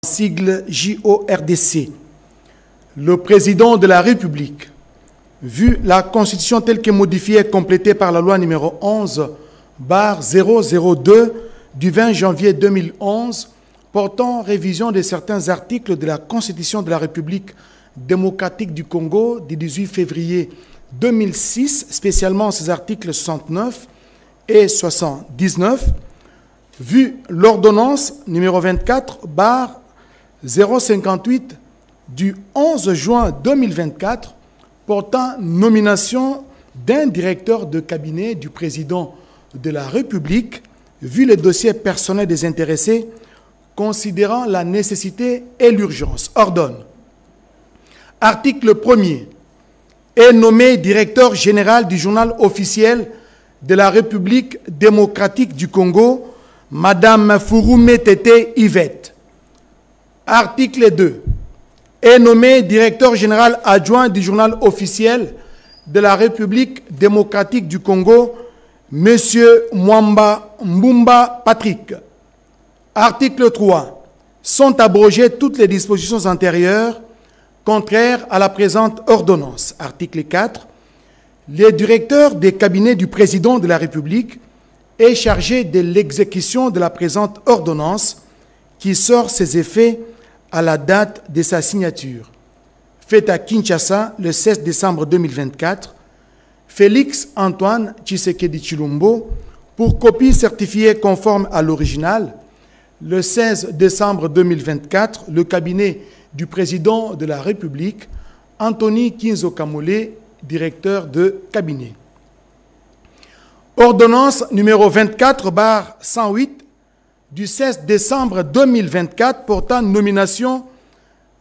sigle JORDC. Le président de la République, vu la Constitution telle que modifiée et complétée par la loi numéro 11/002 du 20 janvier 2011, portant révision de certains articles de la Constitution de la République démocratique du Congo du 18 février 2006, spécialement ces articles 69 et 79, vu l'ordonnance numéro 24/058 du 11 juin 2024 portant nomination d'un directeur de cabinet du président de la République, vu les dossiers personnels des intéressés, considérant la nécessité et l'urgence, ordonne. Article 1er. Est nommé directeur général du journal officiel de la République démocratique du Congo, Madame Fouroumé Tété Yvette. Article 2. Est nommé directeur général adjoint du journal officiel de la République démocratique du Congo, Monsieur Mwamba Mbumba Patrick. Article 3. Sont abrogées toutes les dispositions antérieures contraires à la présente ordonnance. Article 4. Le directeur des cabinets du président de la République est chargé de l'exécution de la présente ordonnance qui sort ses effets à la date de sa signature. Faite à Kinshasa le 16 décembre 2024, Félix Antoine Tshisekedi Tshilombo, pour copie certifiée conforme à l'original, le 16 décembre 2024, le cabinet du président de la République, Anthony Kinzo Kamole, directeur de cabinet. Ordonnance numéro 24/108 du 16 décembre 2024 portant nomination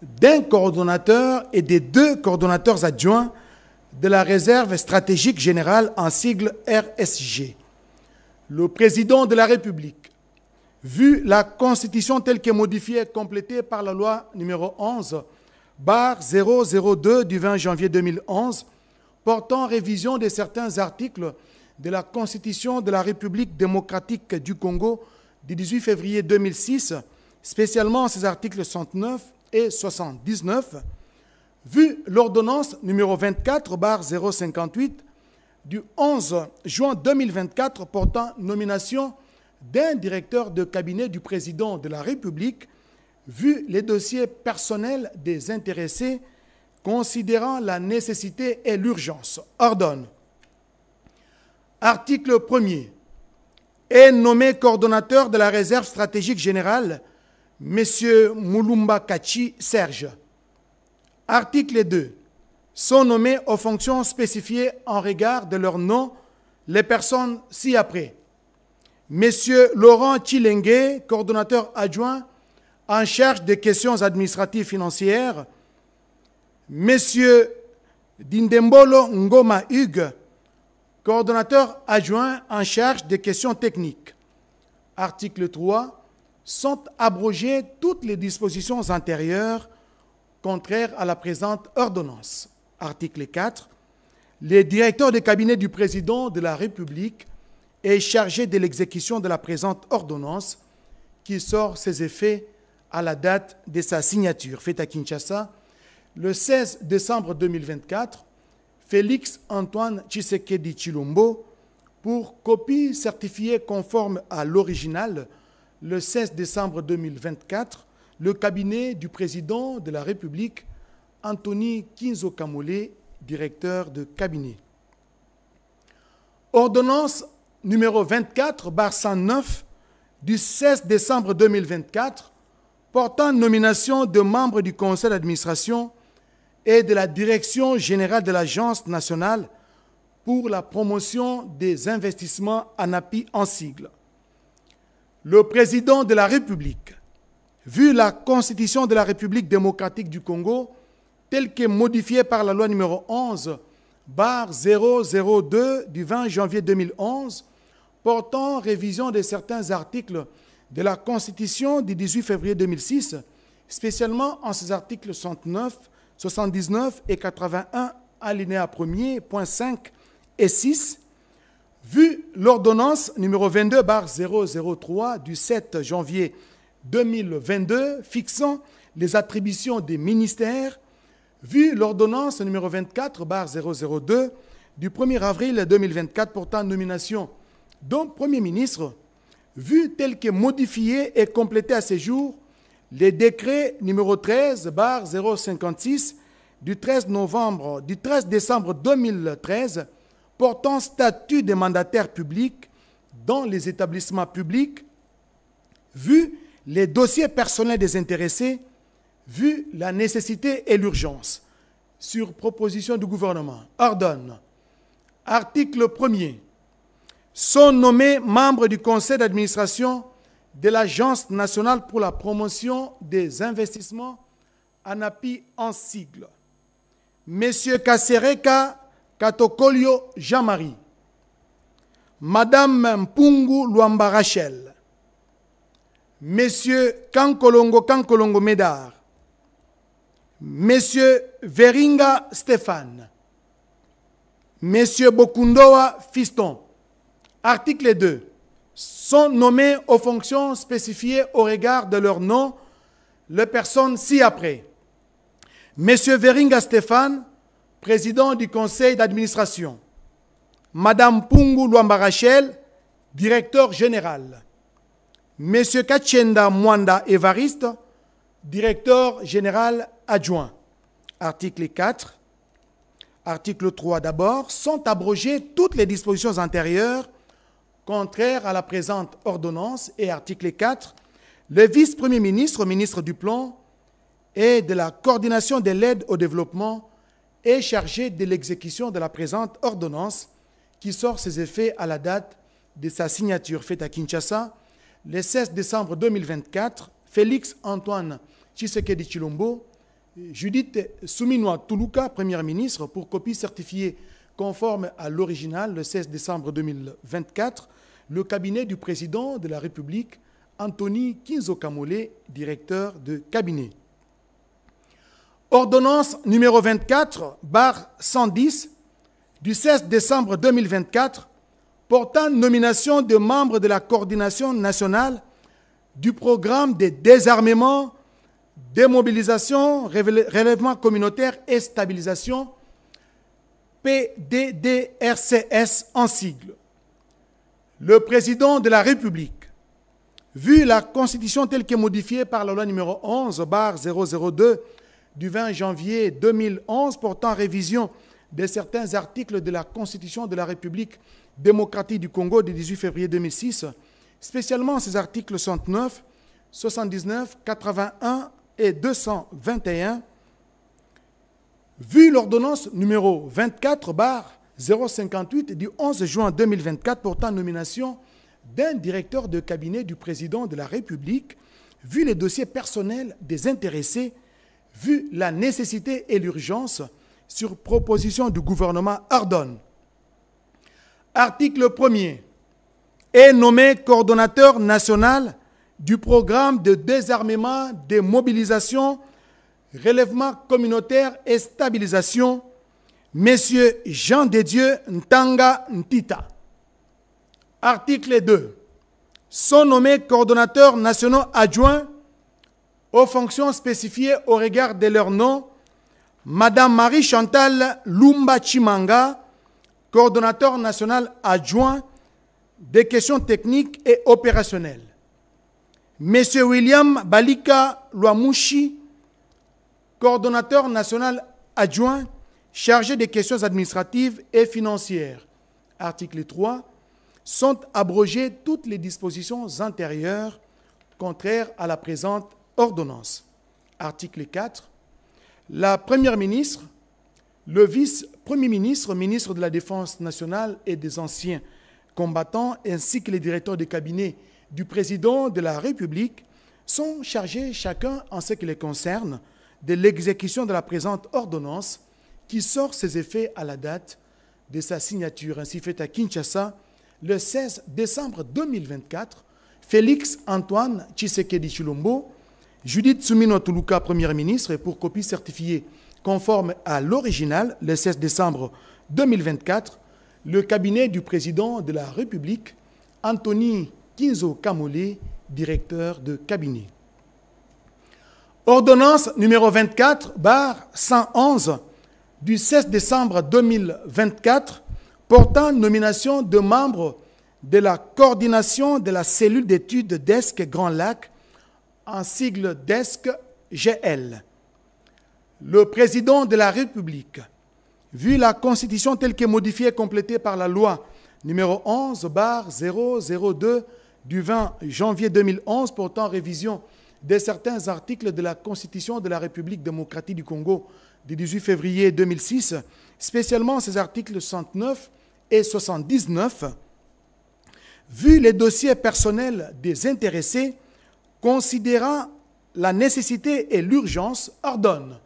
d'un coordonnateur et des 2 coordonnateurs adjoints de la réserve stratégique générale en sigle RSG. Le président de la République, vu la Constitution telle que modifiée et complétée par la loi numéro 11/002 du 20 janvier 2011, portant révision de certains articles de la Constitution de la République démocratique du Congo du 18 février 2006, spécialement ces articles 69 et 79, vu l'ordonnance numéro 24/058 du 11 juin 2024 portant nomination d'un directeur de cabinet du président de la République, vu les dossiers personnels des intéressés, considérant la nécessité et l'urgence, ordonne. Article 1er. Est nommé coordonnateur de la réserve stratégique générale, M. Moulumba Kachi Serge. Article 2. Sont nommés aux fonctions spécifiées en regard de leur nom les personnes ci-après. M. Laurent Tshilenge, coordonnateur adjoint en charge des questions administratives financières. M. Dindembolo Ngoma Hugues, coordonnateur adjoint en charge des questions techniques. Article 3. Sont abrogées toutes les dispositions antérieures contraires à la présente ordonnance. Article 4. Les directeurs de cabinet du président de la République est chargé de l'exécution de la présente ordonnance qui sort ses effets à la date de sa signature. Faite à Kinshasa le 16 décembre 2024, Félix Antoine Tshisekedi Tshilombo, pour copie certifiée conforme à l'original, le 16 décembre 2024, le cabinet du président de la République, Anthony Kinzo Kamole, directeur de cabinet. Ordonnance numéro 24/109 du 16 décembre 2024, portant nomination de membres du conseil d'administration et de la direction générale de l'Agence nationale pour la promotion des investissements ANAPI en sigle. Le président de la République, vu la Constitution de la République démocratique du Congo, telle que modifiée par la loi numéro 11/002 du 20 janvier 2011, portant révision de certains articles de la Constitution du 18 février 2006, spécialement en ces articles 69, 79 et 81, alinéa 1er, point 5 et 6, vu l'ordonnance numéro 22/003 du 7 janvier 2022 fixant les attributions des ministères, vu l'ordonnance numéro 24/002 du 1er avril 2024 portant nomination d'un Premier ministre, vu tel que modifié et complété à ce jour les décrets numéro 13/056 du 13 décembre 2013 portant statut des mandataires publics dans les établissements publics, vu les dossiers personnels des intéressés, vu la nécessité et l'urgence, sur proposition du gouvernement, ordonne, article 1er, sont nommés membres du conseil d'administration de l'Agence nationale pour la promotion des investissements, ANAPI en sigle, M. Kasereka Katokolio Jean-Marie, Madame Mpungu Luamba Rachel, M. Kankolongo Médard, M. Veringa Stéphane, M. Bokundoa Fiston. Article 2. Sont nommés aux fonctions spécifiées au regard de leur nom les personnes ci-après. M. Veringa Stéphane, président du conseil d'administration. Madame Pungu Luamba Rachel, directeur général. M. Kachenda Mwanda Évariste, directeur général adjoint. Article 4. Article 3 d'abord. Sont abrogées toutes les dispositions antérieures contraires à la présente ordonnance. Et article 4. Le vice-premier ministre, ministre du Plan et de la coordination de l'aide au développement est chargé de l'exécution de la présente ordonnance qui sort ses effets à la date de sa signature faite à Kinshasa le 16 décembre 2024. Félix Antoine Tshisekedi Tshilombo, Judith Suminwa Tuluka, Première ministre, pour copie certifiée conforme à l'original le 16 décembre 2024, le cabinet du président de la République, Anthony Kinzo Kamole, directeur de cabinet. Ordonnance numéro 24/110 du 16 décembre 2024 portant nomination de membres de la coordination nationale du programme de désarmement, démobilisation, relèvement communautaire et stabilisation, PDDRCS en sigle. Le président de la République, vu la Constitution telle que modifiée par la loi numéro 11/002 du 20 janvier 2011 portant révision de certains articles de la Constitution de la République démocratique du Congo du 18 février 2006, spécialement ces articles 69, 79, 81 et 221, vu l'ordonnance numéro 24/058 du 11 juin 2024 portant nomination d'un directeur de cabinet du président de la République, vu les dossiers personnels des intéressés, vu la nécessité et l'urgence, sur proposition du gouvernement, ordonne. Article 1er. Est nommé coordonnateur national du programme de désarmement, démobilisation, relèvement communautaire et stabilisation, M. Jean de Dieu Ntanga Ntita. Article 2. Sont nommés coordonnateurs nationaux adjoints aux fonctions spécifiées au regard de leur nom, Madame Marie-Chantal Lumba Chimanga, coordonnateur national adjoint des questions techniques et opérationnelles. M. William Balika Luamushi, coordonnateur national adjoint chargé des questions administratives et financières. Article 3. Sont abrogées toutes les dispositions antérieures contraires à la présente ordonnance. Article 4. La Première ministre, le vice-premier ministre, ministre de la Défense nationale et des anciens combattants, ainsi que les directeurs de cabinet du président de la République sont chargés, chacun en ce qui les concerne, de l'exécution de la présente ordonnance qui sort ses effets à la date de sa signature, ainsi faite à Kinshasa le 16 décembre 2024. Félix Antoine Tshisekedi Tshilombo, Judith Suminwa Tuluka, Première ministre, et pour copie certifiée conforme à l'original, le 16 décembre 2024, le cabinet du président de la République, Anthony Kinzo Kamole, directeur de cabinet. Ordonnance numéro 24/111 du 16 décembre 2024 portant nomination de membres de la coordination de la cellule d'études DESC Grand Lac, en sigle DESC-GL. Le président de la République, vu la Constitution telle que modifiée et complétée par la loi numéro 11/002 du 20 janvier 2011 portant révision de certains articles de la Constitution de la République démocratique du Congo du 18 février 2006, spécialement ces articles 69 et 79, vu les dossiers personnels des intéressés, considérant la nécessité et l'urgence, ordonne,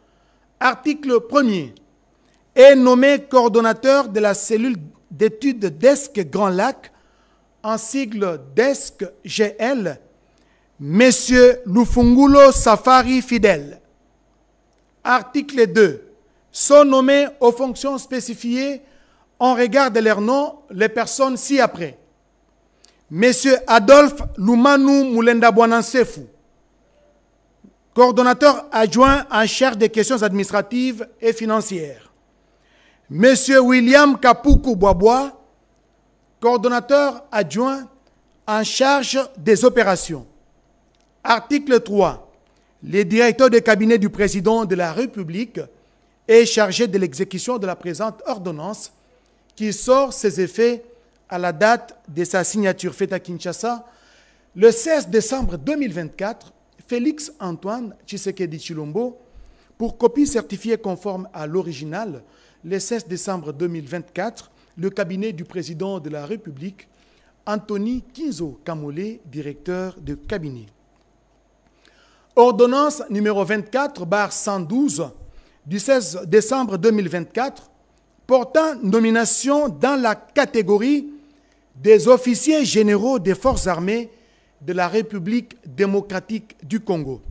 article 1er, est nommé coordonnateur de la cellule d'études DESC Grand Lac, en sigle DESC-GL, Monsieur Lufungulo Safari Fidèle. Article 2. Sont nommés aux fonctions spécifiées en regard de leur nom les personnes ci-après. Monsieur Adolphe Lumanu Mulenda Bouanansefu, coordonnateur adjoint en charge des questions administratives et financières. Monsieur William Kapuku Boaboa, coordonnateur adjoint en charge des opérations. Article 3. Le directeur de cabinet du président de la République est chargé de l'exécution de la présente ordonnance qui sort ses effets à la date de sa signature faite à Kinshasa le 16 décembre 2024, Félix Antoine Tshisekedi Tshilombo, pour copie certifiée conforme à l'original, le 16 décembre 2024, le cabinet du président de la République, Anthony Kinzo Kamole, directeur de cabinet. Ordonnance numéro 24/112 du 16 décembre 2024 portant nomination dans la catégorie des officiers généraux des forces armées de la République démocratique du Congo.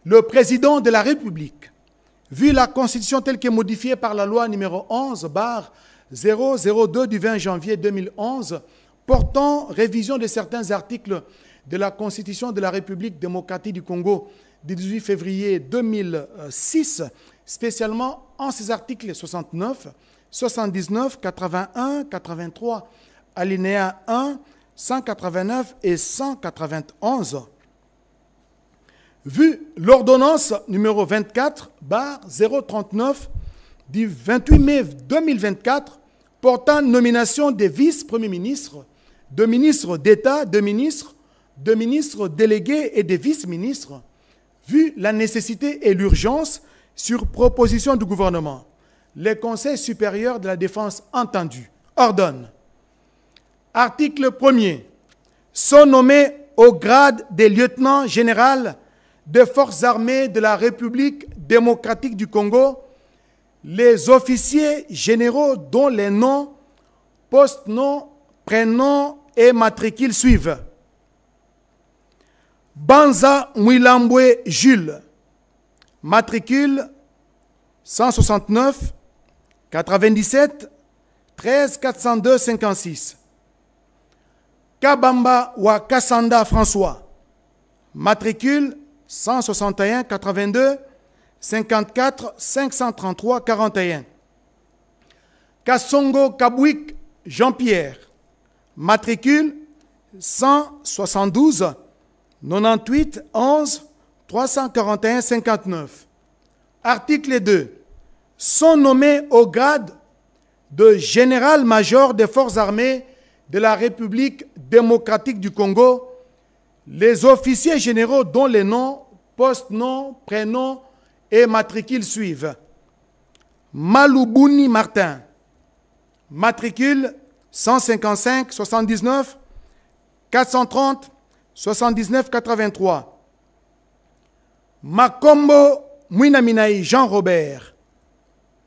Le président de la République, vu la Constitution telle que modifiée par la loi numéro 11/002 du 20 janvier 2011 portant révision de certains articles de la Constitution de la République démocratique du Congo du 18 février 2006, spécialement en ses articles 69, 79, 81, 83, alinéa 1, 189 et 191. Vu l'ordonnance numéro 24/039 du 28 mai 2024 portant nomination des vice-premiers ministres, de ministres d'État, de ministres délégués et des vice-ministres, vu la nécessité et l'urgence sur proposition du gouvernement, le Conseil supérieur de la défense entendu ordonne. Article 1er. Sont nommés au grade des lieutenants généraux des forces armées de la République démocratique du Congo les officiers généraux dont les noms, post-noms, prénoms et matricules suivent. Banza Mwilambwe Jules, matricule 169 97 13 402 56. Kabamba Wakasanda François, matricule 161 82 54 533 41. Kassongo Kabwik Jean-Pierre, matricule 172 98 11 341 59. Article 2. Sont nommés au grade de général-major des forces armées de la République démocratique du Congo les officiers généraux dont les noms, post-noms, prénoms et matricules suivent. Maloubuni Martin, matricule 155 79 430 79 83. Makombo Mouinaminaï Jean-Robert.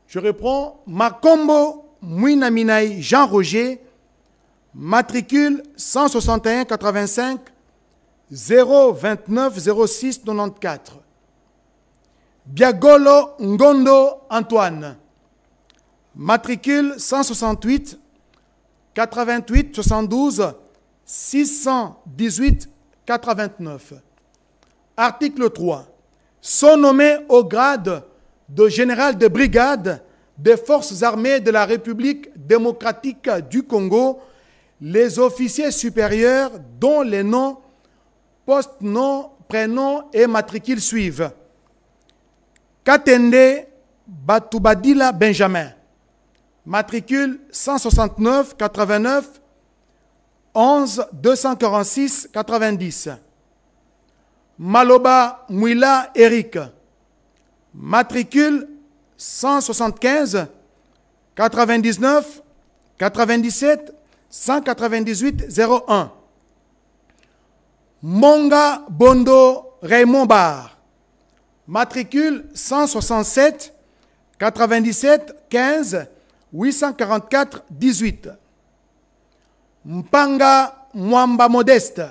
Je reprends. Makombo Mouinaminaï Jean-Roger, matricule 161 85 029 06 94. Biagolo Ngondo Antoine, matricule 168 88 72 618 89. Article 3. Sont nommés au grade de général de brigade des forces armées de la République démocratique du Congo les officiers supérieurs dont les noms, post-noms, prénoms et matricules suivent. Katende Batubadila Benjamin, matricule 169 89 11 246 90. Maloba Mouila Eric, matricule 175 99 97 198 01. Monga Bondo Raymond Bar, matricule 167 97 15 844 18. Mpanga Mwamba Modeste,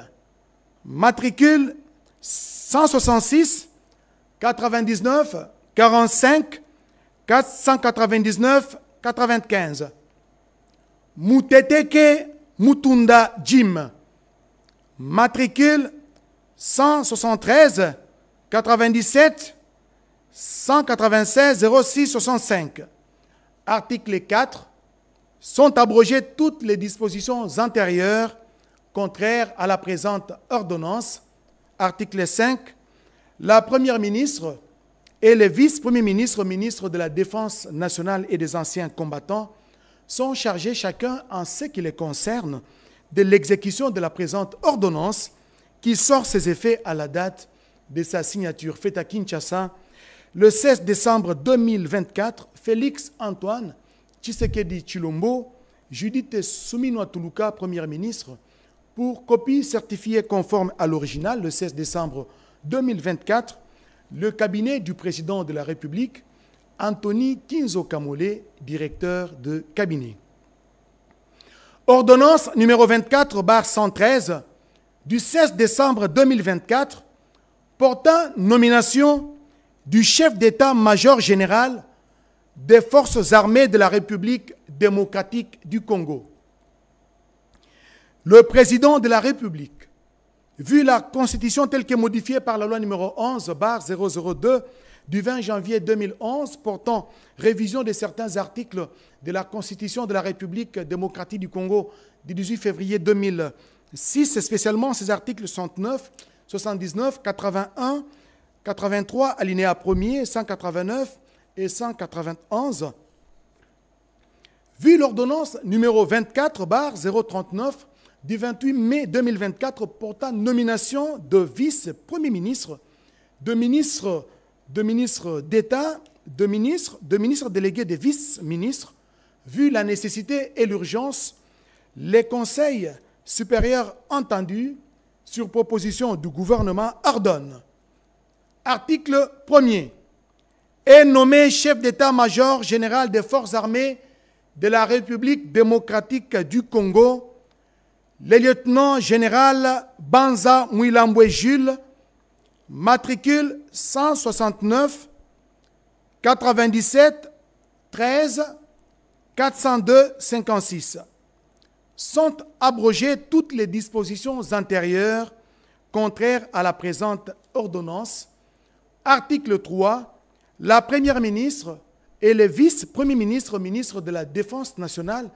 matricule 166 99 45 499 95. Muteteke Mutunda Jim, matricule 173 97 196 06 65. Article 4. Sont abrogées toutes les dispositions antérieures contraires à la présente ordonnance. Article 5. La Première ministre et les vice-premiers ministres, ministres de la Défense nationale et des anciens combattants, sont chargés chacun en ce qui les concerne de l'exécution de la présente ordonnance qui sort ses effets à la date de sa signature faite à Kinshasa le 16 décembre 2024. Félix Antoine Tshisekedi Tshilombo, Judith Suminwa Tuluka, Première ministre, pour copie certifiée conforme à l'original le 16 décembre 2024, le cabinet du président de la République, Anthony Kinzo Kamole, directeur de cabinet. Ordonnance numéro 24/113 du 16 décembre 2024 portant nomination du chef d'état-major général des forces armées de la République démocratique du Congo. Le président de la République, vu la Constitution telle que modifiée par la loi numéro 11/002 du 20 janvier 2011 portant révision de certains articles de la Constitution de la République démocratique du Congo du 18 février 2006, spécialement ces articles 69, 79, 81, 83, alinéa 1er, 189 et 191. Vu l'ordonnance numéro 24/039 du 28 mai 2024 portant nomination de vice-premier ministre, de ministre d'État, de ministre délégué des vice-ministres, vu la nécessité et l'urgence, les conseils supérieurs entendus sur proposition du gouvernement ordonnent. Article 1er. Est nommé chef d'état-major général des forces armées de la République démocratique du Congo, le lieutenant général Banza Mouilambwe Jules, matricule 169 97 13 402 56. Sont abrogées toutes les dispositions antérieures contraires à la présente ordonnance. Article 3. La Première ministre et les vice-premiers ministres, ministres de la Défense nationale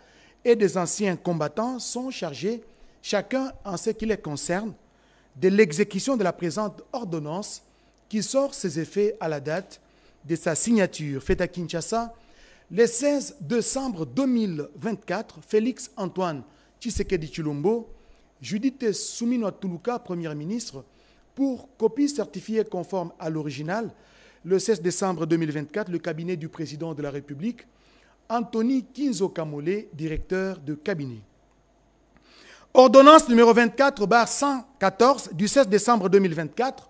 et des anciens combattants sont chargés, chacun en ce qui les concerne, de l'exécution de la présente ordonnance qui sort ses effets à la date de sa signature faite à Kinshasa le 16 décembre 2024. Félix Antoine Tshisekedi Tshilombo, Judith Suminwa Tuluka, Première ministre, pour copie certifiée conforme à l'original le 16 décembre 2024, le cabinet du président de la République, Anthony Kinzo Kamole, directeur de cabinet. Ordonnance numéro 24/114 du 16 décembre 2024,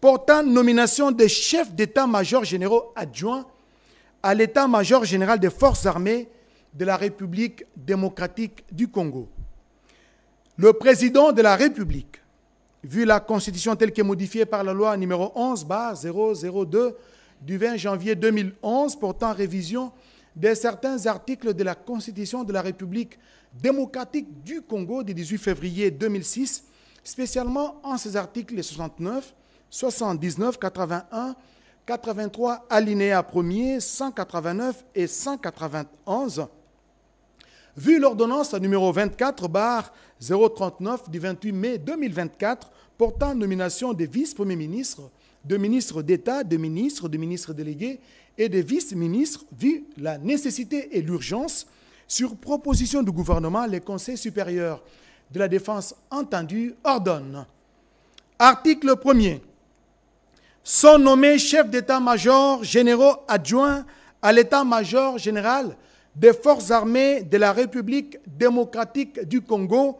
portant nomination des chefs d'état-major généraux adjoints à l'état-major général des forces armées de la République démocratique du Congo. Le président de la République, vu la Constitution telle que modifiée par la loi numéro 11/002 du 20 janvier 2011 portant révision de certains articles de la Constitution de la République démocratique du Congo du 18 février 2006, spécialement en ces articles 69, 79, 81, 83, alinéa 1er, 189 et 191, vu l'ordonnance numéro 24/039 du 28 mai 2024 portant nomination des vice-premiers ministres, de ministres d'État, de ministres délégués et de vice-ministres, vu la nécessité et l'urgence, sur proposition du gouvernement, les conseils supérieurs de la défense entendus ordonnent. Article 1er. Sont nommés chefs d'état-major généraux adjoints à l'état-major général des forces armées de la République démocratique du Congo,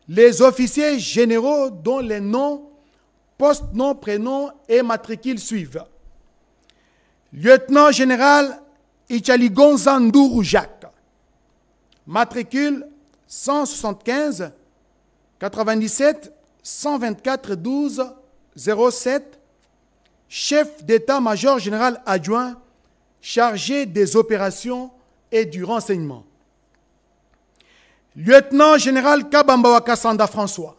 les officiers généraux dont les noms, postes, noms, prénoms et matricules suivent. Lieutenant général Ichaligonza Ndourou Jacques, matricule 175 97 124 12 07, chef d'état-major général adjoint chargé des opérations et du renseignement. Lieutenant général Kabamba Wakasanda François,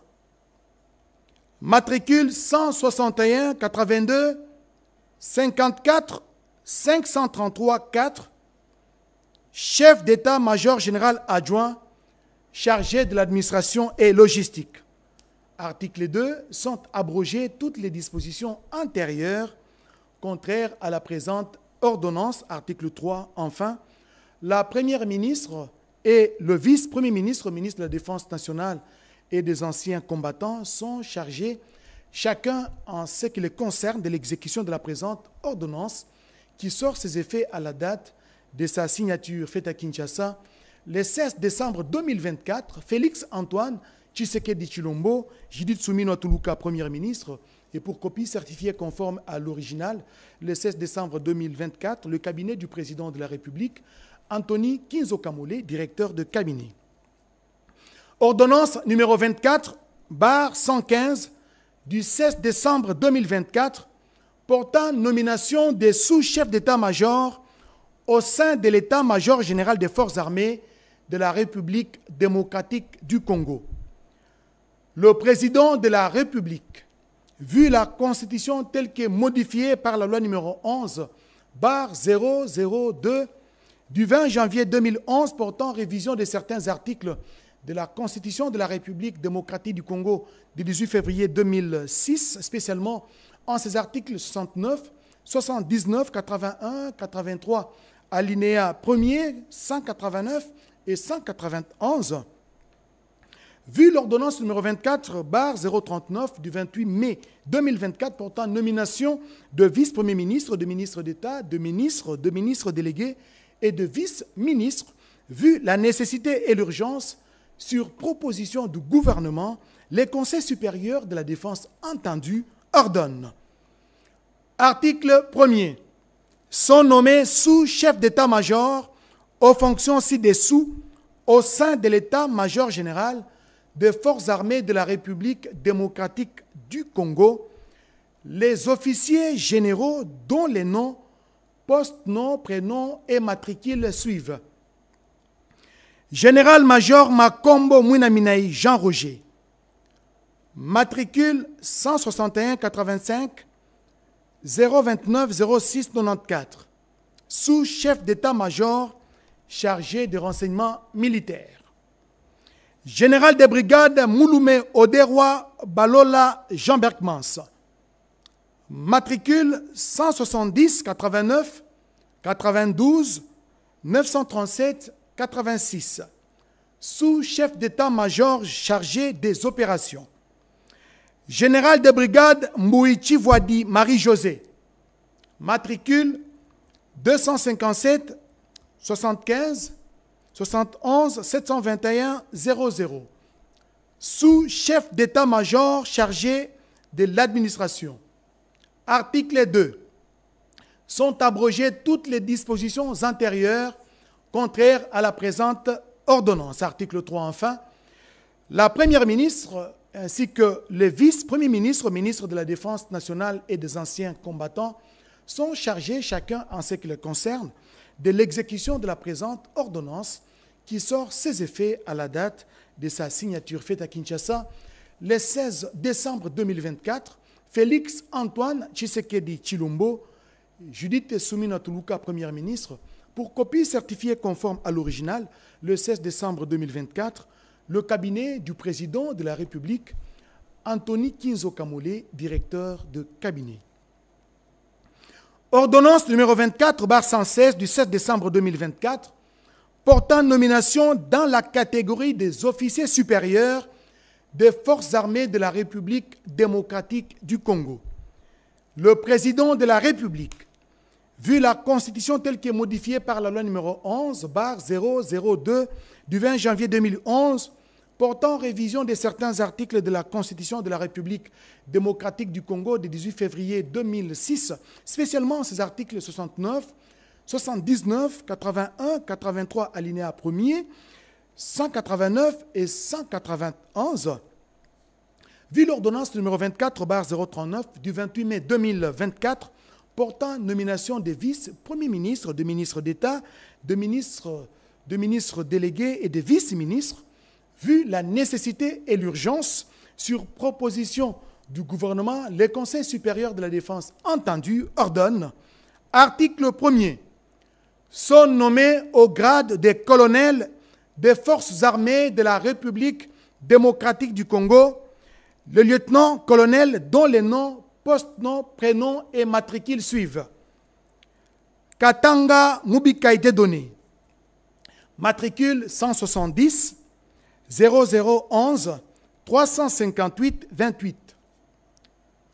matricule 161 82 54 533 4, chef d'état-major général adjoint chargé de l'administration et logistique. Article 2. Sont abrogées toutes les dispositions antérieures contraires à la présente ordonnance. Article 3. Enfin, la première ministre et le vice-premier ministre, ministre de la Défense nationale et des anciens combattants, sont chargés, chacun en ce qui les concerne, de l'exécution de la présente ordonnance qui sort ses effets à la date de sa signature faite à Kinshasa le 16 décembre 2024. Félix Antoine Tshisekedi Tshilombo, Judith Soumino Tuluka, Premier ministre, et pour copie certifiée conforme à l'original, le 16 décembre 2024, le cabinet du président de la République, Anthony Kinzo Kamole, directeur de cabinet. Ordonnance numéro 24/115 du 16 décembre 2024 portant nomination des sous-chefs d'état-major au sein de l'état-major général des forces armées de la République démocratique du Congo. Le président de la République, vu la Constitution telle que modifiée par la loi numéro 11/002 du 20 janvier 2011 portant révision de certains articles de la Constitution de la République démocratique du Congo du 18 février 2006, spécialement en ses articles 69, 79, 81, 83, alinéa 1er, 189 et 191. Vu l'ordonnance numéro 24/039 du 28 mai 2024 portant nomination de vice-premier ministre, de ministre d'État, de ministres délégués et de vice-ministres, vu la nécessité et l'urgence, sur proposition du gouvernement, les conseils supérieurs de la défense entendus ordonnent. Article 1er. Sont nommés sous-chefs d'état-major aux fonctions ci-dessous au sein de l'état-major général des forces armées de la République démocratique du Congo, les officiers généraux dont les noms, postes, noms, prénoms et matricules suivent. Général-major Makombo Mouinaminaï Jean-Roger, matricule 161 85 029 06 94, sous-chef d'état-major chargé des renseignements militaires. Général des brigades Mouloumé Oderwa Balola Jean Berkmans, matricule 170 89 92 937 86, sous-chef d'état-major chargé des opérations. Général des brigades Mbouichi Voadi Marie-Josée, matricule 257 75 71 721 00, sous-chef d'état-major chargé de l'administration. Article 2. Sont abrogées toutes les dispositions antérieures contraires à la présente ordonnance. Article 3. Enfin, la première ministre ainsi que le vice-premier ministre, ministre de la Défense nationale et des anciens combattants sont chargés, chacun en ce qui les concerne, de l'exécution de la présente ordonnance qui sort ses effets à la date de sa signature faite à Kinshasa le 16 décembre 2024, Félix Antoine Tshisekedi Tshilombo, Judith Suminwa Tuluka, Première ministre, pour copie certifiée conforme à l'original, le 16 décembre 2024, le cabinet du président de la République, Anthony Kinzo Kamole, directeur de cabinet. Ordonnance numéro 24/116 du 7 décembre 2024, portant nomination dans la catégorie des officiers supérieurs des forces armées de la République démocratique du Congo. Le président de la République, vu la Constitution telle qu'elle est modifiée par la loi numéro 11/002 du 20 janvier 2011, portant révision de certains articles de la Constitution de la République démocratique du Congo du 18 février 2006, spécialement ces articles 69, 79, 81, 83 alinéa 1er, 189 et 191, vu l'ordonnance numéro 24/039 du 28 mai 2024, portant nomination des vice-premiers ministres, de ministres d'État, de ministres délégués et de vice-ministres, vu la nécessité et l'urgence, sur proposition du gouvernement, les conseils supérieurs de la défense entendus ordonnent, article 1er, sont nommés au grade des colonels des forces armées de la République démocratique du Congo, le lieutenant-colonel dont les noms, post-noms, prénoms et matricules suivent. Katanga Mubika a été donné. Matricule 170 0011 358 28.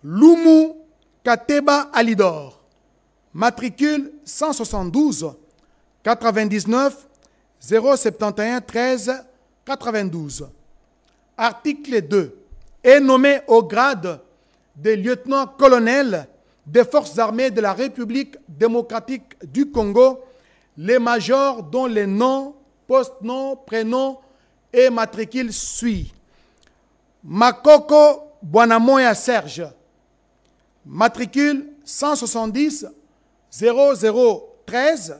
Lumu Kateba Alidor. Matricule 172 99 071 13 92. Article 2. Est nommé au grade de lieutenant-colonel des forces armées de la République démocratique du Congo, les majors dont les noms, post-noms, prénoms et matricules suivent. Makoko Bwanamoya Serge, matricule 170 0013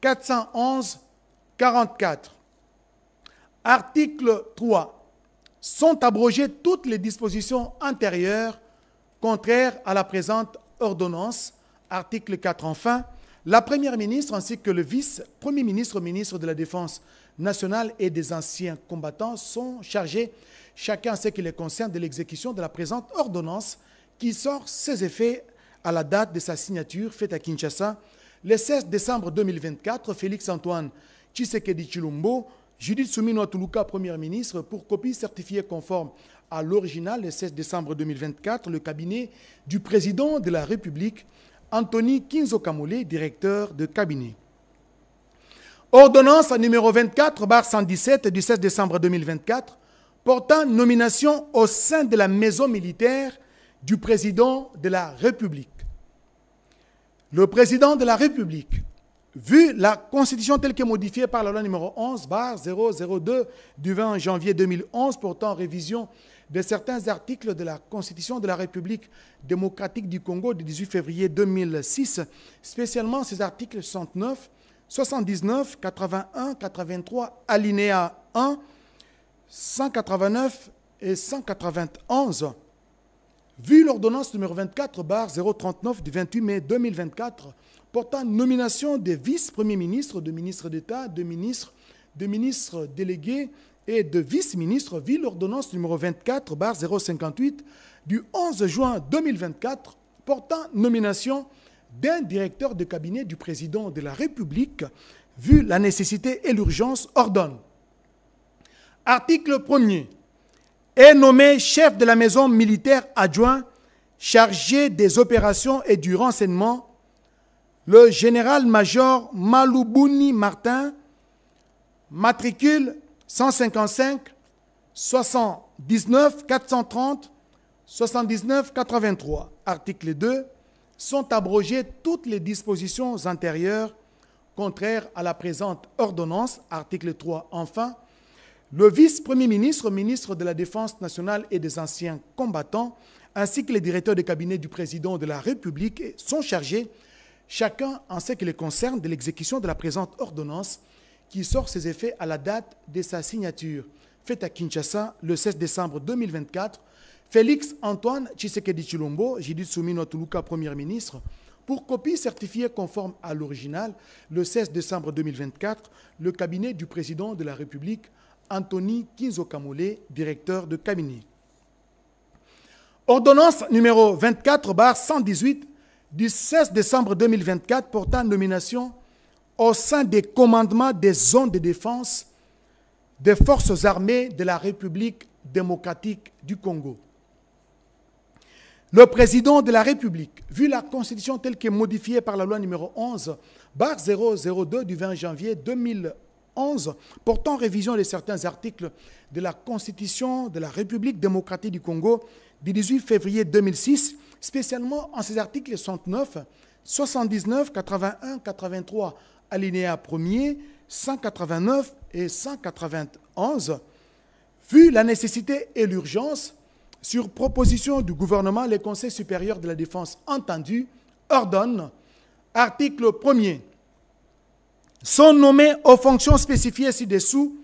411 44. Article 3. Sont abrogées toutes les dispositions antérieures contraires à la présente ordonnance. Article 4. Enfin, la Première ministre ainsi que le vice-premier ministre, ministre de la Défense nationale et des anciens combattants sont chargés, chacun en ce qui les concerne, de l'exécution de la présente ordonnance qui sort ses effets à la date de sa signature faite à Kinshasa, le 16 décembre 2024, Félix Antoine Tshisekedi Tshilombo, Judith Suminwa Tuluka, Première ministre, pour copie certifiée conforme à l'original, le 16 décembre 2024, le cabinet du président de la République, Anthony Kinzo Kamole, directeur de cabinet. Ordonnance numéro 24/117 du 16 décembre 2024, portant nomination au sein de la maison militaire du président de la République. Le président de la République, vu la Constitution telle qu'elle est modifiée par la loi numéro 11/002 du 20 janvier 2011 portant révision de certains articles de la Constitution de la République démocratique du Congo du 18 février 2006, spécialement ces articles 69, 79, 81, 83, alinéa 1, 189 et 191. Vu l'ordonnance numéro 24/039 du 28 mai 2024 portant nomination des vice-premiers ministres, de ministres d'État, de ministres délégués et de vice-ministres, vu l'ordonnance numéro 24/058 du 11 juin 2024 portant nomination d'un directeur de cabinet du président de la République, vu la nécessité et l'urgence, ordonne. Article 1er. Est nommé chef de la maison militaire adjoint chargé des opérations et du renseignement le général-major Malubuni Martin, matricule 155 79 430 79 83. Article 2. Sont abrogées toutes les dispositions antérieures contraires à la présente ordonnance. Article 3. Enfin, le vice-premier ministre, ministre de la Défense nationale et des anciens combattants, ainsi que les directeurs de cabinet du président de la République sont chargés, chacun en ce qui les concerne, de l'exécution de la présente ordonnance qui sort ses effets à la date de sa signature, faite à Kinshasa le 16 décembre 2024. Félix Antoine Tshisekedi Tshilombo, Judith Suminwa Tuluka, Premier ministre, pour copie certifiée conforme à l'original, le 16 décembre 2024, le cabinet du président de la République, Anthony Kinzo Kamole, directeur de cabinet. Ordonnance numéro 24/118 du 16 décembre 2024 portant nomination au sein des commandements des zones de défense des forces armées de la République démocratique du Congo. Le président de la République, vu la Constitution telle qu'elle est modifiée par la loi numéro 11/002 du 20 janvier 2011, portant révision de certains articles de la Constitution de la République démocratique du Congo du 18 février 2006, spécialement en ces articles 69, 79, 81, 83, alinéa 1er, 189 et 191, vu la nécessité et l'urgence, sur proposition du gouvernement, le Conseil supérieur de la défense entendu ordonne, article 1er, sont nommés aux fonctions spécifiées ci-dessous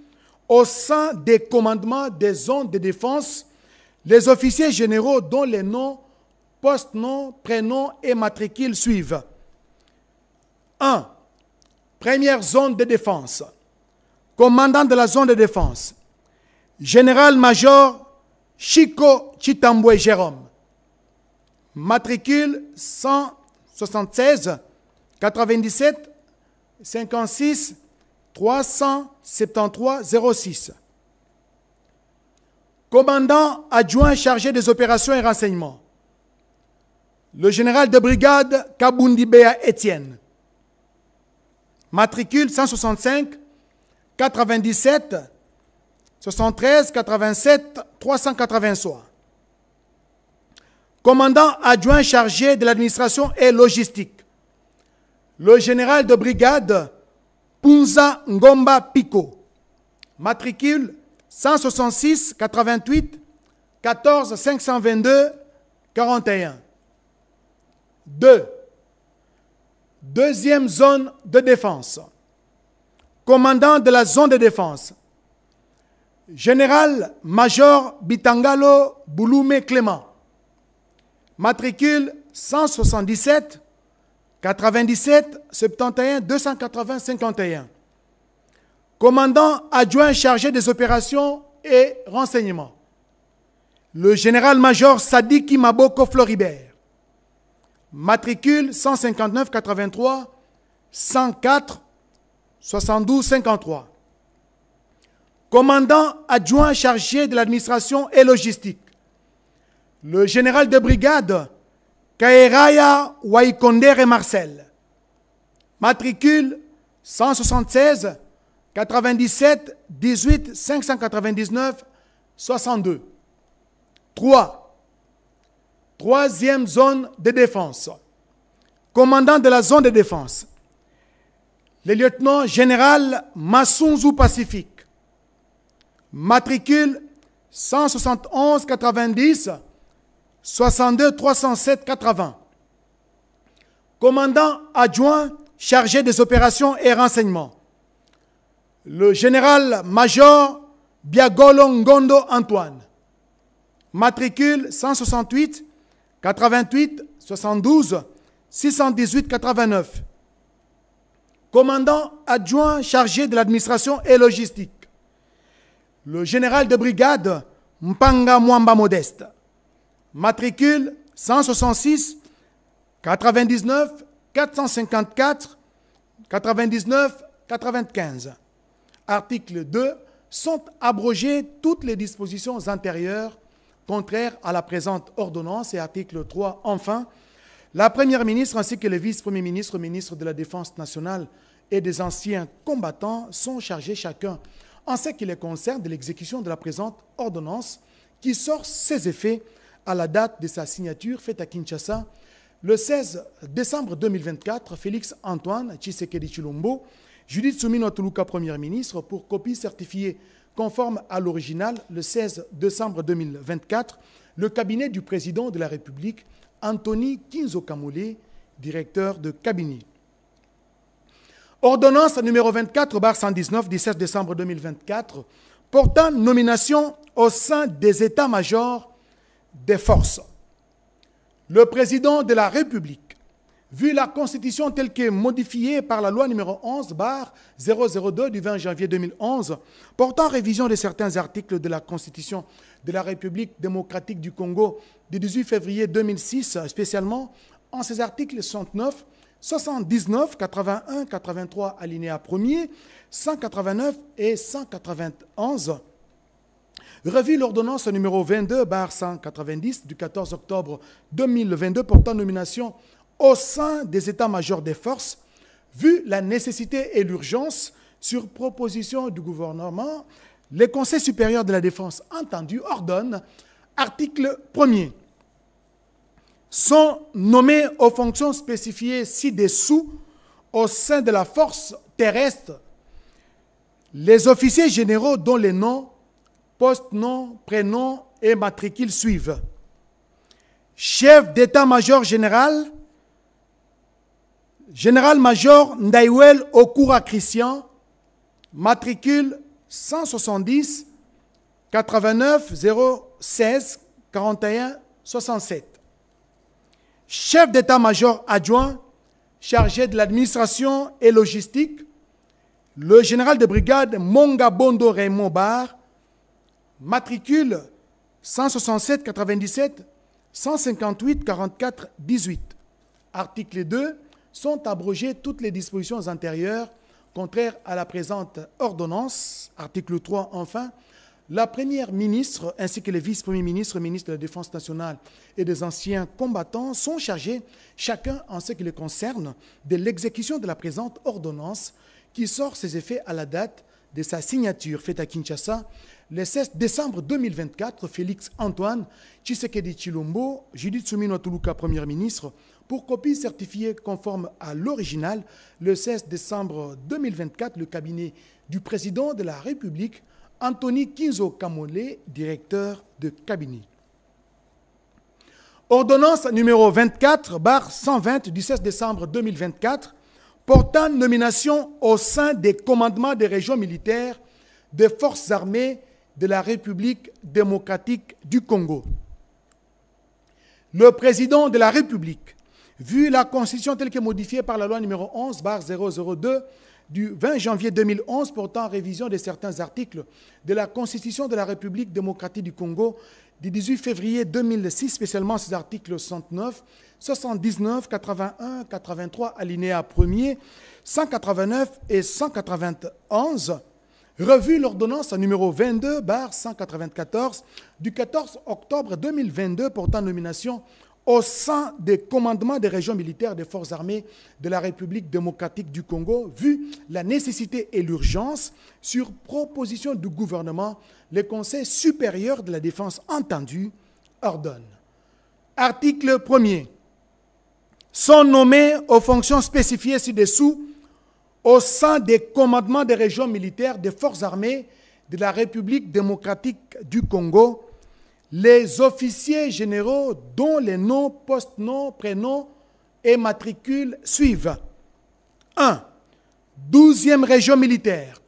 au sein des commandements des zones de défense les officiers généraux dont les noms, post-noms, prénoms et matricules suivent. 1. Première zone de défense. Commandant de la zone de défense. Général-major Chico Chitambwe Jérôme. Matricule 176 97 56 373 06. Commandant adjoint chargé des opérations et renseignements. Le général de brigade Kabundibea Étienne. Matricule 165 97 73 87 383. Commandant adjoint chargé de l'administration et logistique. Le général de brigade Punza Ngomba Pico. Matricule 166 88 14 522 41. 2. Deuxième zone de défense. Commandant de la zone de défense. Général-major Bitangalo Bouloumé Clément. Matricule 177 97 71 280 51. Commandant adjoint chargé des opérations et renseignements. Le général-major Sadiki Maboko Floribert. Matricule 159 83 104 72 53. Commandant adjoint chargé de l'administration et logistique. Le général de brigade Kaeraya Waikondere Marcel. Matricule 176 97 18 599 62. 3. Troisième zone de défense. Commandant de la zone de défense. Le lieutenant général Massunzu Pacifique. Matricule 171 90 62 307 80. Commandant adjoint chargé des opérations et renseignements. Le général-major Biagolo Ngondo Antoine. Matricule 168 88 72 618 89. Commandant adjoint chargé de l'administration et logistique. Le général de brigade Mpanga Mwamba Modeste. Matricule 166 99 454 99 95. Article 2. Sont abrogées toutes les dispositions antérieures contraires à la présente ordonnance. Et article 3. Enfin, la Première ministre ainsi que le vice-premier ministre, ministre de la Défense nationale et des anciens combattants sont chargés chacun en ce qui les concerne de l'exécution de la présente ordonnance qui sort ses effets à la date de sa signature faite à Kinshasa le 16 décembre 2024. Félix Antoine Tshisekedi Tshilombo, Judith Suminwa Tuluka, Premier ministre, pour copie certifiée conforme à l'original le 16 décembre 2024, le cabinet du président de la République, Anthony Kinzo Kamole, directeur de cabinet. Ordonnance numéro 24/119 du 16 décembre 2024 portant nomination au sein des états-majors des forces. Le président de la République, vu la Constitution telle que modifiée par la loi numéro 11/002 du 20 janvier 2011, portant révision de certains articles de la Constitution de la République démocratique du Congo du 18 février 2006, spécialement en ses articles 69, 79, 81, 83, alinéa 1er, 189 et 191, revu l'ordonnance numéro 22/190 du 14 octobre 2022 portant nomination au sein des états-majors des forces, vu la nécessité et l'urgence, sur proposition du gouvernement, le Conseil supérieur de la défense entendu ordonne, article 1er, sont nommés aux fonctions spécifiées ci-dessous au sein de la force terrestre les officiers généraux dont les noms, post-noms, prénoms et matricules suivent. Chef d'état-major général, général-major Ndaïwel Okura Christian, matricule 170 89 016 41 67. Chef d'état-major adjoint, chargé de l'administration et logistique, le général de brigade Monga Bondo Raymond Bar, matricule 167 97 158 44 18. Article 2. Sont abrogées toutes les dispositions antérieures contraires à la présente ordonnance. Article 3. Enfin, la première ministre ainsi que les vice-premiers ministres, ministres de la Défense nationale et des anciens combattants sont chargés, chacun en ce qui les concerne, de l'exécution de la présente ordonnance qui sort ses effets à la date de sa signature faite à Kinshasa le 16 décembre 2024. Félix Antoine Tshisekedi Tshilombo, Judith Suminwa Tuluka, Premier ministre, pour copie certifiée conforme à l'original, le 16 décembre 2024, le cabinet du président de la République, Anthony Kinzo Kamole, directeur de cabinet. Ordonnance numéro 24/120 du 16 décembre 2024, portant nomination au sein des commandements des régions militaires des forces armées de la République démocratique du Congo. Le président de la République, vu la Constitution telle que modifiée par la loi numéro 11/002 du 20 janvier 2011 portant révision de certains articles de la Constitution de la République démocratique du Congo du 18 février 2006, spécialement ces articles 69, 79, 81, 83, alinéa 1er, 189 et 191, revu l'ordonnance numéro 22/194 du 14 octobre 2022 portant nomination au sein des commandements des régions militaires des forces armées de la République démocratique du Congo, vu la nécessité et l'urgence, sur proposition du gouvernement, le Conseil supérieur de la défense entendu ordonne. Article 1er. Sont nommés aux fonctions spécifiées ci-dessous au sein des commandements des régions militaires des forces armées de la République démocratique du Congo, les officiers généraux dont les noms, post-noms, prénoms et matricules suivent. 1. 12e région militaire.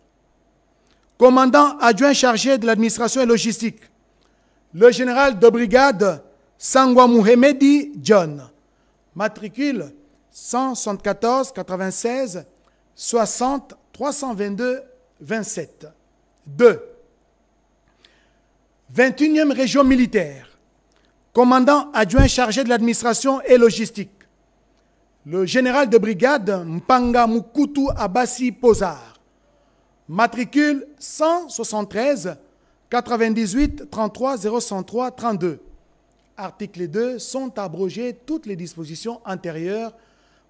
Commandant adjoint chargé de l'administration et logistique, le général de brigade Sangwa Mohamedi John. Matricule 174 96 60 322 27. 2. 21e région militaire. Commandant adjoint chargé de l'administration et logistique, le général de brigade Mpanga Mukutu Abassi Pozar. Matricule 173 98 33 003 32. Article 2. Sont abrogées toutes les dispositions antérieures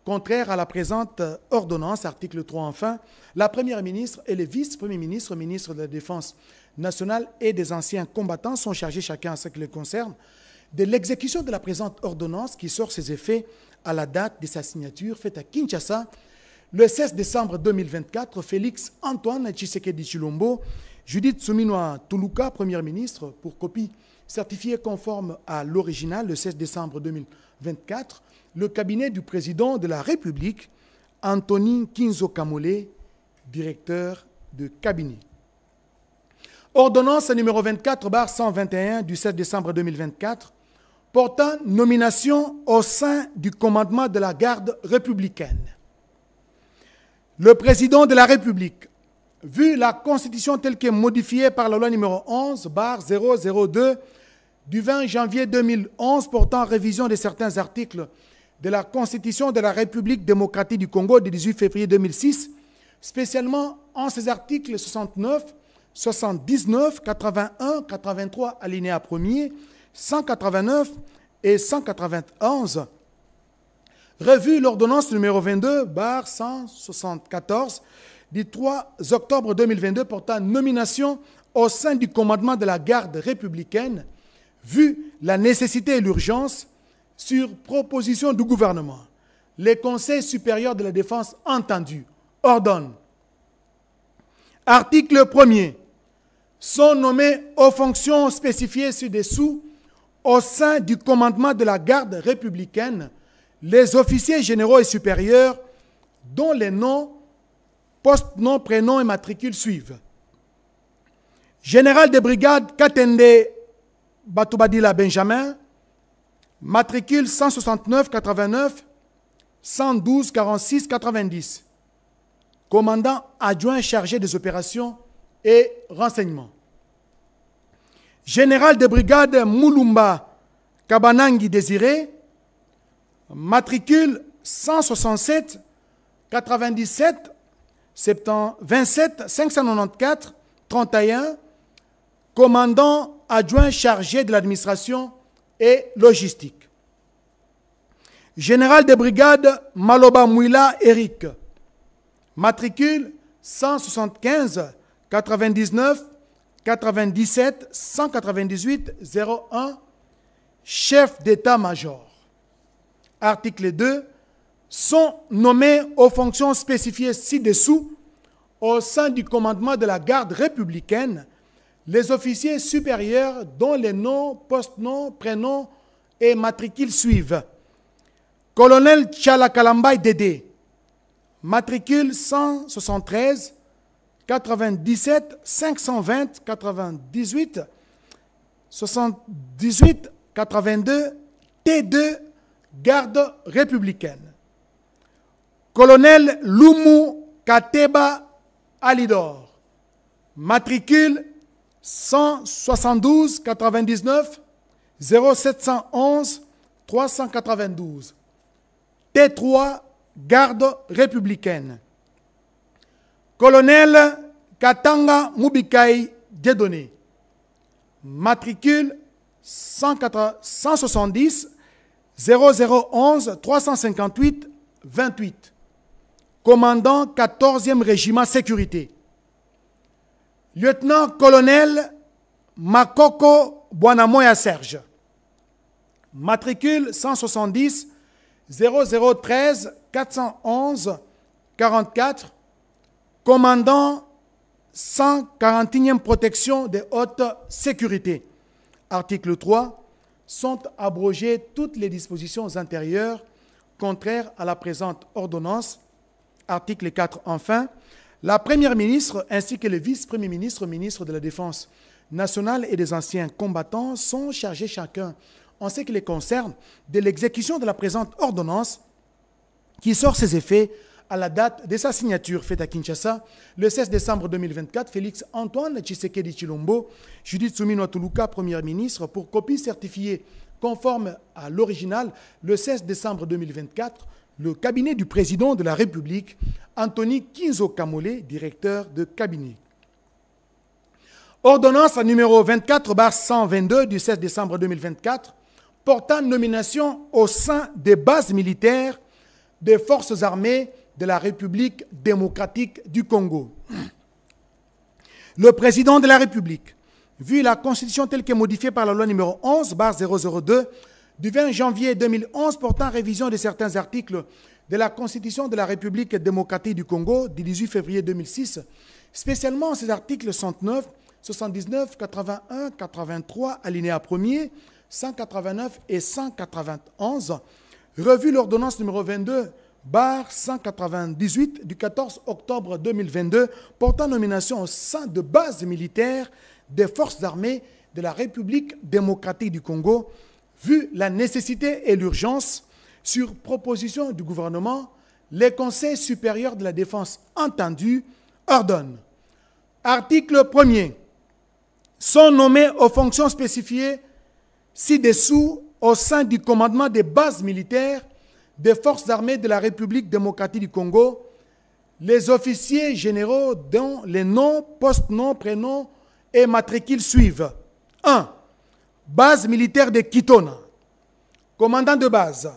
contraires à la présente ordonnance. Article 3. Enfin, la première ministre et les vice-premiers ministres, ministres de la Défense nationale et des anciens combattants sont chargés, chacun en ce qui les concerne, de l'exécution de la présente ordonnance qui sort ses effets à la date de sa signature faite à Kinshasa le 16 décembre 2024. Félix Antoine Tshisekedi Tshilombo, Judith Suminwa Tuluka, Premier ministre, pour copie certifiée conforme à l'original le 16 décembre 2024, le cabinet du président de la République, Anthony Kinzo Kamole, directeur de cabinet. Ordonnance numéro 24/121 du 7 décembre 2024 portant nomination au sein du commandement de la garde républicaine. Le président de la République, vu la Constitution telle qu'elle est modifiée par la loi numéro 11/002 du 20 janvier 2011 portant révision de certains articles de la Constitution de la République démocratique du Congo du 18 février 2006, spécialement en ses articles 69, 79, 81, 83, alinéa 1er, 189 et 191, revu l'ordonnance numéro 22/174 du 3 octobre 2022 portant nomination au sein du commandement de la garde républicaine, vu la nécessité et l'urgence, sur proposition du gouvernement, les conseils supérieurs de la défense entendus ordonnent. Article 1er. Sont nommés aux fonctions spécifiées ci-dessous au sein du commandement de la garde républicaine les officiers généraux et supérieurs dont les noms, post-noms, prénoms et matricules suivent. Général de brigade Katende Batoubadila Benjamin, matricule 169 89 112 46 90. Commandant adjoint chargé des opérations et renseignements. Général de brigade Moulumba Kabanangi Désiré, matricule 167 97 27 594 31, commandant adjoint chargé de l'administration et logistique. Général de brigade Maloba Mouila Eric, matricule 175 99 97 198 01, chef d'état-major. Article 2. Sont nommés aux fonctions spécifiées ci-dessous au sein du commandement de la garde républicaine les officiers supérieurs dont les noms, post-noms, prénoms et matricules suivent. Colonel Tchalakalambay Dédé, matricule 173 97 520 98 78 82 T2 garde républicaine. Colonel Lumu Kateba Alidor, matricule 172 99 0711 392 T3 garde républicaine. Colonel Katanga Mubikai Dieudonné, matricule 170 0011 358 28, commandant 14e régiment sécurité. Lieutenant-colonel Makoko Bwanamoya Serge, matricule 170 0013 411 44, commandant 141e protection de haute sécurité. Article 3. Sont abrogées toutes les dispositions antérieures contraires à la présente ordonnance. Article 4. Enfin, la Première ministre ainsi que le vice-premier ministre, ministre de la Défense nationale et des anciens combattants sont chargés chacun, en ce qui les concerne, de l'exécution de la présente ordonnance qui sort ses effets à la date de sa signature faite à Kinshasa, le 16 décembre 2024, Félix Antoine Tshisekedi Tshilombo, Judith Suminwa Tuluka, Premier ministre, pour copie certifiée conforme à l'original, le 16 décembre 2024, le cabinet du président de la République, Anthony Kinzo Kamole, directeur de cabinet. Ordonnance numéro 24/122 du 16 décembre 2024, portant nomination au sein des bases militaires des forces armées de la République démocratique du Congo. Le président de la République, vu la Constitution telle qu'elle est modifiée par la loi numéro 11/002 du 20 janvier 2011 portant révision de certains articles de la Constitution de la République démocratique du Congo du 18 février 2006, spécialement ces articles 69, 79, 81, 83, alinéa 1er, 189 et 191, revu l'ordonnance numéro 22/198 du 14 octobre 2022 portant nomination au sein de bases militaires des forces armées de la République démocratique du Congo, Vu la nécessité et l'urgence, sur proposition du gouvernement, les conseils supérieurs de la défense entendus ordonnent. Article 1er. Sont nommés aux fonctions spécifiées ci-dessous au sein du commandement des bases militaires des forces armées de la République démocratique du Congo, les officiers généraux dont les noms, post-noms, prénoms et matricules suivent. 1. Base militaire de Kitona. Commandant de base,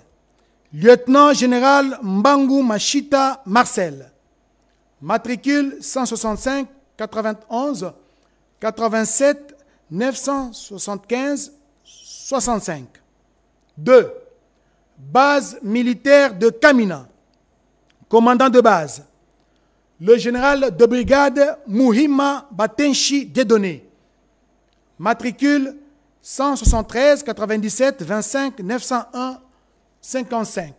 lieutenant général Mbangu Machita Marcel. Matricule 165 91 87 975 65. 2. Base militaire de Kamina. Commandant de base, le général de brigade Muhima Batenshi Dedone. Matricule 173 97 25 901 55.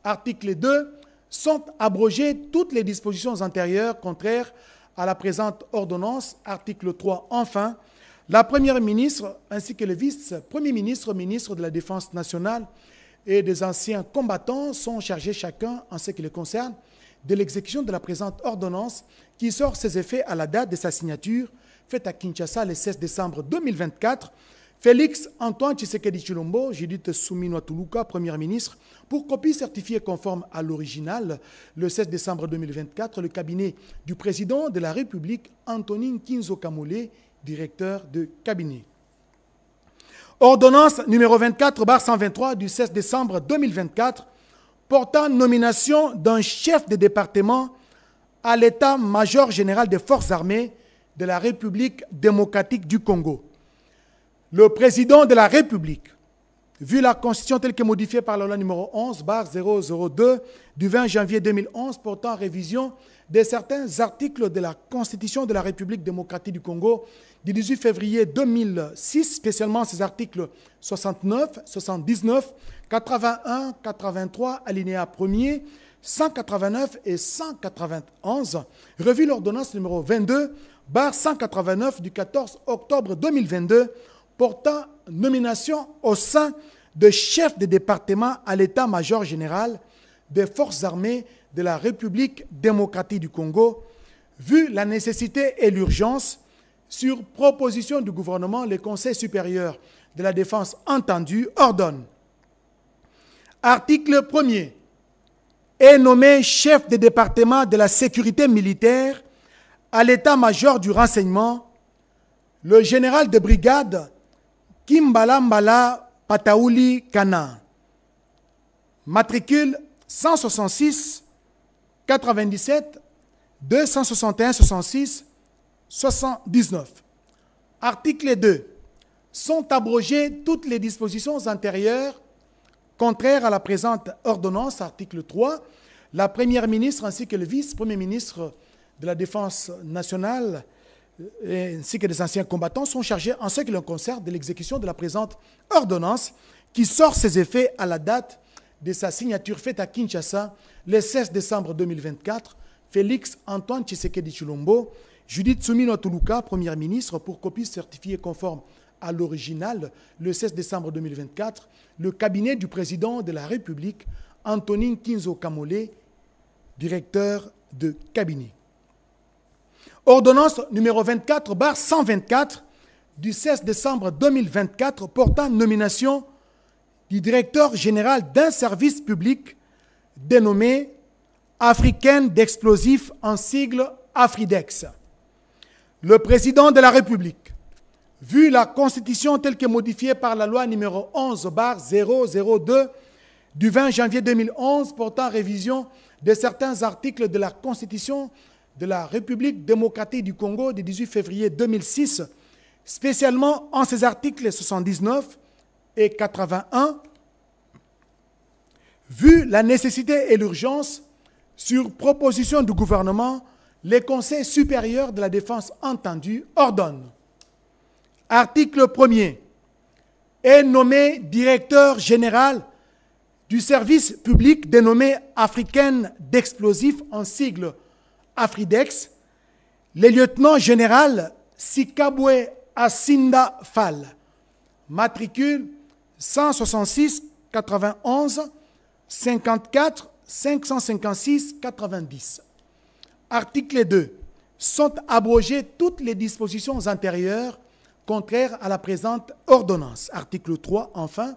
Article 2. Sont abrogées toutes les dispositions antérieures contraires à la présente ordonnance. Article 3. Enfin, la Première ministre ainsi que le vice-premier ministre, ministre de la Défense nationale et des anciens combattants sont chargés chacun, en ce qui les concerne, de l'exécution de la présente ordonnance qui sort ses effets à la date de sa signature, faite à Kinshasa le 16 décembre 2024. Félix Antoine Tshisekedi Tshilombo, Judith Suminwa Tuluka, Premier ministre, pour copie certifiée conforme à l'original, le 16 décembre 2024, le cabinet du président de la République, Antonin Kinzo Kamole, directeur de cabinet. Ordonnance numéro 24/123 du 16 décembre 2024, portant nomination d'un chef de département à l'état-major général des forces armées de la République démocratique du Congo. Le président de la République, vu la Constitution telle que modifiée par la loi numéro 11/002 du 20 janvier 2011 portant révision de certains articles de la Constitution de la République démocratique du Congo du 18 février 2006, spécialement ces articles 69, 79, 81, 83, alinéa 1er, 189 et 191, revu l'ordonnance numéro 22/189 du 14 octobre 2022, portant nomination au sein de chef de département à l'état-major général des forces armées de la République démocratique du Congo, vu la nécessité et l'urgence, sur proposition du gouvernement, le Conseil supérieur de la défense entendu ordonne. Article 1er. Est nommé chef de département de la sécurité militaire à l'état-major du renseignement le général de brigade Kimbala Mbala Pataouli Kana. Matricule 166 97 261 66 79. Article 2. Sont abrogées toutes les dispositions antérieures contraires à la présente ordonnance. Article 3. La Première ministre ainsi que le vice-premier ministre de la Défense nationale ainsi que des anciens combattants sont chargés en ce qui leur concerne de l'exécution de la présente ordonnance qui sort ses effets à la date de sa signature faite à Kinshasa le 16 décembre 2024. Félix Antoine Tshisekedi Tshilombo, Judith Suminwa Tuluka, Première ministre, pour copie certifiée conforme à l'original le 16 décembre 2024, le cabinet du président de la République, Antonin Kinzo Kamole, directeur de cabinet. Ordonnance numéro 24/124 du 16 décembre 2024 portant nomination du directeur général d'un service public dénommé Africaine d'explosifs en sigle Afridex. Le président de la République, vu la Constitution telle que modifiée par la loi numéro 11/002 du 20 janvier 2011 portant révision de certains articles de la Constitution de la République démocratique du Congo du 18 février 2006, spécialement en ses articles 79 et 81, vu la nécessité et l'urgence, sur proposition du gouvernement, les conseils supérieurs de la défense entendus ordonnent. Article 1er. Est nommé directeur général du service public dénommé Africaine d'explosifs en sigle Afridex, le lieutenant général Sikabwe Asinda Fall, matricule 166 91 54 556 90. Article 2. Sont abrogées toutes les dispositions antérieures contraires à la présente ordonnance. Article 3. Enfin,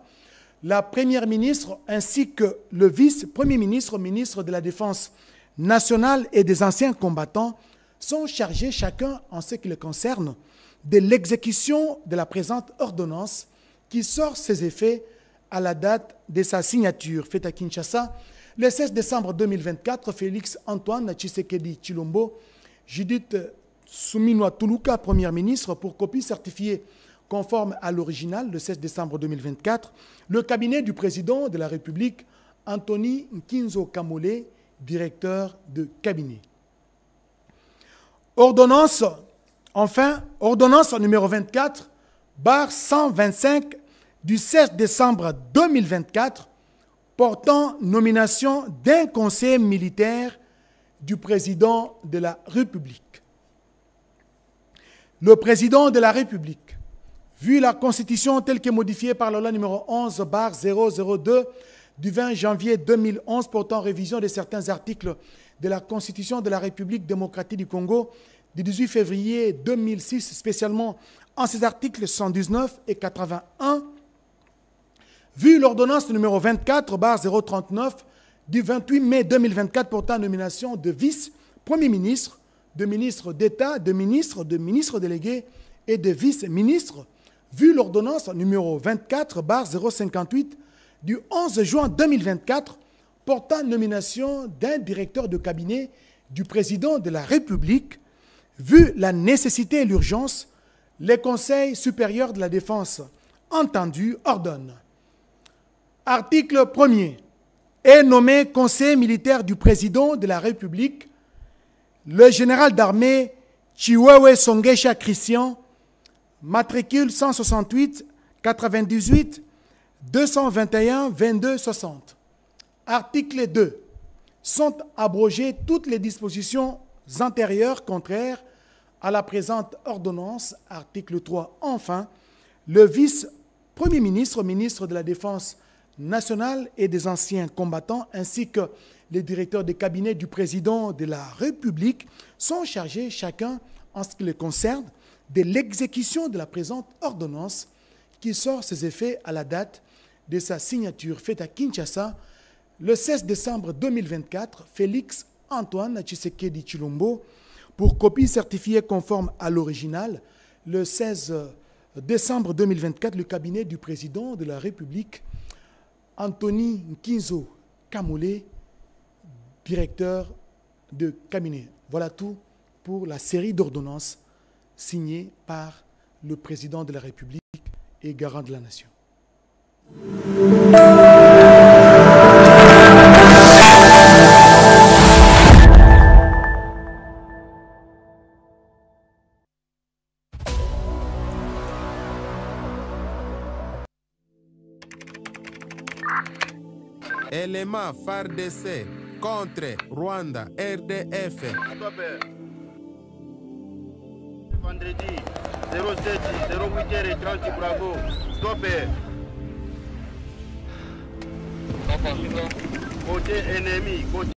la Première ministre ainsi que le vice-premier ministre, ministre de la Défense nationale et des anciens combattants sont chargés chacun en ce qui les concerne de l'exécution de la présente ordonnance qui sort ses effets à la date de sa signature, faite à Kinshasa, le 16 décembre 2024, Félix Antoine Tshisekedi Tshilombo, Judith Suminwa Tuluka, Première ministre, pour copie certifiée conforme à l'original, le 16 décembre 2024, le cabinet du président de la République, Anthony Nkinzo Kamole, directeur de cabinet. Ordonnance, enfin, ordonnance numéro 24, barre 125 du 16 décembre 2024, portant nomination d'un conseiller militaire du président de la République. Le président de la République, vu la Constitution telle que modifiée par la loi numéro 11/002 du 20 janvier 2011 portant révision de certains articles de la Constitution de la République démocratique du Congo du 18 février 2006, spécialement en ses articles 119 et 81, vu l'ordonnance numéro 24/039 du 28 mai 2024 portant nomination de vice-premier ministre, de ministre d'État, de ministre délégué et de vice-ministre, vu l'ordonnance numéro 24/058 du 11 juin 2024 portant nomination d'un directeur de cabinet du président de la République, vu la nécessité et l'urgence, les conseils supérieurs de la défense entendus ordonnent. Article 1er. Est nommé conseiller militaire du président de la République le général d'armée Chiwewe Songesha Christian, matricule 168 98 221 22 60. Article 2. Sont abrogées toutes les dispositions antérieures contraires à la présente ordonnance. Article 3. Enfin, le vice-premier ministre, ministre de la Défense nationale et des anciens combattants, ainsi que les directeurs de cabinet du président de la République sont chargés chacun en ce qui les concerne de l'exécution de la présente ordonnance qui sort ses effets à la date de sa signature faite à Kinshasa le 16 décembre 2024, Félix Antoine Tshisekedi Tshilombo, pour copie certifiée conforme à l'original, le 16 décembre 2024, le cabinet du président de la République, Anthony Nkinzo Kamole, directeur de cabinet. Voilà tout pour la série d'ordonnances signées par le président de la République et garant de la nation. Élément FARDC contre Rwanda, RDF. Vendredi 07 08h30 Bravo. Stopper. Côté ennemi.